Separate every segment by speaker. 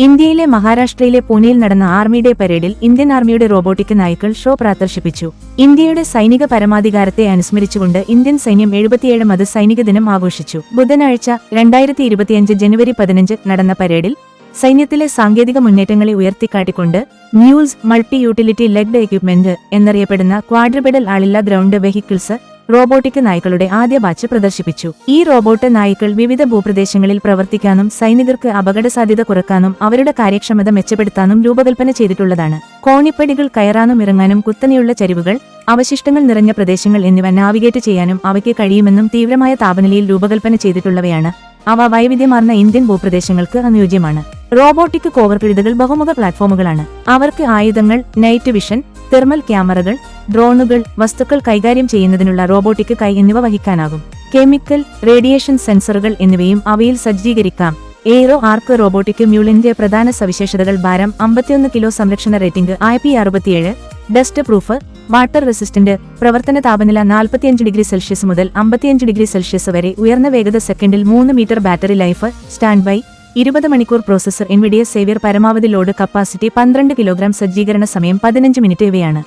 Speaker 1: ഇന്ത്യയിലെ മഹാരാഷ്ട്രയിലെ പൂനെയിൽ നടന്ന ആർമി ഡേ പരേഡിൽ ഇന്ത്യൻ ആർമിയുടെ റോബോട്ടിക് നായ്ക്കൾ ഷോ പ്രദർശിപ്പിച്ചു. ഇന്ത്യയുടെ സൈനിക പരമാധികാരത്തെ അനുസ്മരിച്ചുകൊണ്ട് ഇന്ത്യൻ സൈന്യം 77ാമത് സൈനിക ദിനം ആഘോഷിച്ചു. ബുധനാഴ്ച 2025 ജനുവരി 15 നടന്ന പരേഡിൽ സൈന്യത്തിലെ സാങ്കേതിക മുന്നേറ്റങ്ങളെ ഉയർത്തിക്കാട്ടിക്കൊണ്ട് mules multi utility legged equipment എന്നറിയപ്പെടുന്ന ക്വാഡ്രിപെഡൽ ആളില്ല ഗ്രൗണ്ട് വെഹിക്കിൾസ് റോബോട്ടിക് നായ്ക്കളുടെ ആദ്യ ബാച്ച് പ്രദർശിപ്പിച്ചു. ഈ റോബോട്ട് നായ്ക്കൾ വിവിധ ഭൂപ്രദേശങ്ങളിൽ പ്രവർത്തിക്കാനും സൈനികർക്ക് അപകടസാധ്യത കുറക്കാനും അവരുടെ കാര്യക്ഷമത മെച്ചപ്പെടുത്താനും രൂപകൽപ്പന ചെയ്തിട്ടുള്ളതാണ്. കോണിപ്പടികൾ കയറാനും ഇറങ്ങാനും കുത്തനെയുള്ള ചരിവുകൾ, അവശിഷ്ടങ്ങൾ നിറഞ്ഞ പ്രദേശങ്ങൾ എന്നിവ നാവിഗേറ്റ് ചെയ്യാനും അവയ്ക്ക് കഴിയുമെന്നും തീവ്രമായ താപനിലയിൽ രൂപകൽപ്പന ചെയ്തിട്ടുള്ളവയാണ്. അവ വൈവിധ്യമാർന്ന ഇന്ത്യൻ ഭൂപ്രദേശങ്ങൾക്ക് അനുയോജ്യമാണ്. റോബോട്ടിക് കോവർകഴുതകൾ ബഹുമുഖ പ്ലാറ്റ്ഫോമുകളാണ്. അവർക്ക് ആയുധങ്ങൾ, നൈറ്റ് വിഷൻ, തെർമൽ ക്യാമറകൾ, ഡ്രോണുകൾ, വസ്തുക്കൾ കൈകാര്യം ചെയ്യുന്നതിനുള്ള റോബോട്ടിക് കൈ എന്നിവ വഹിക്കാനാകും. കെമിക്കൽ, റേഡിയേഷൻ സെൻസറുകൾ എന്നിവയും അവയിൽ സജ്ജീകരിക്കാം. എയ്റോ ആർക്ക് റോബോട്ടിക് മ്യൂളിന്റെ പ്രധാന സവിശേഷതകൾ: ഭാരം 51 കിലോ, സംരക്ഷണ rating IP67, dust proof, water resistant, പ്രവർത്തന താപനില 45°C മുതൽ 55°C വരെ, ഉയർന്ന വേഗത സെക്കൻഡിൽ 3 metre, battery life, stand by 20 മണിക്കൂർ, പ്രോസസർ NVIDIA സേവിയർ, പരമാവധി ലോഡ് കപ്പാസിറ്റി 12 കിലോഗ്രാം, സജ്ജീകരണ സമയം 15 മിനിറ്റ് ഇവയാണ്.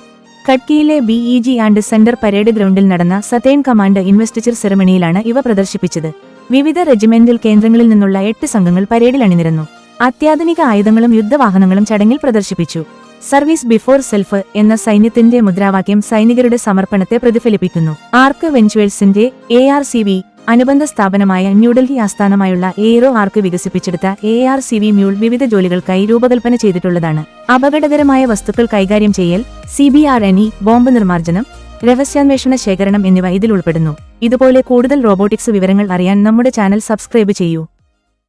Speaker 1: ഖഡ്കിയിലെ BEG ആൻഡ് സെന്റർ പരേഡ് ഗ്രൗണ്ടിൽ നടന്ന സതേൺ കമാൻഡ് ഇൻവെസ്റ്റിച്ചർ സെറമണിയിലാണ് ഇവ പ്രദർശിപ്പിച്ചത്. വിവിധ റെജിമെന്റൽ കേന്ദ്രങ്ങളിൽ നിന്നുള്ള 8 സംഘങ്ങൾ പരേഡിൽ അണിനിരന്നു. അത്യാധുനിക ആയുധങ്ങളും യുദ്ധവാഹനങ്ങളും ചടങ്ങിൽ പ്രദർശിപ്പിച്ചു. സർവീസ് ബിഫോർ സെൽഫ് എന്ന സൈന്യത്തിന്റെ മുദ്രാവാക്യം സൈനികരുടെ സമർപ്പണത്തെ പ്രതിഫലിപ്പിക്കുന്നു. ആർക്ക് വെഞ്ചുവേഴ്സിന്റെ ARCV അനുബന്ധ സ്ഥാപനമായ ന്യൂഡൽഹി ആസ്ഥാനമായുള്ള എയ്റോ ആർക്ക് വികസിപ്പിച്ചെടുത്ത ARCV മ്യൂൾ വിവിധ ജോലികൾക്കായി രൂപകൽപ്പന ചെയ്തിട്ടുള്ളതാണ്. അപകടകരമായ വസ്തുക്കൾ കൈകാര്യം ചെയ്യൽ, CBRNE, ബോംബ് നിർമ്മാർജ്ജനം, രഹസ്യാന്വേഷണ ശേഖരണം എന്നിവ ഇതിൽ ഉൾപ്പെടുന്നു. ഇതുപോലെ കൂടുതൽ റോബോട്ടിക്സ് വിവരങ്ങൾ അറിയാൻ നമ്മുടെ ചാനൽ സബ്സ്ക്രൈബ് ചെയ്യൂ.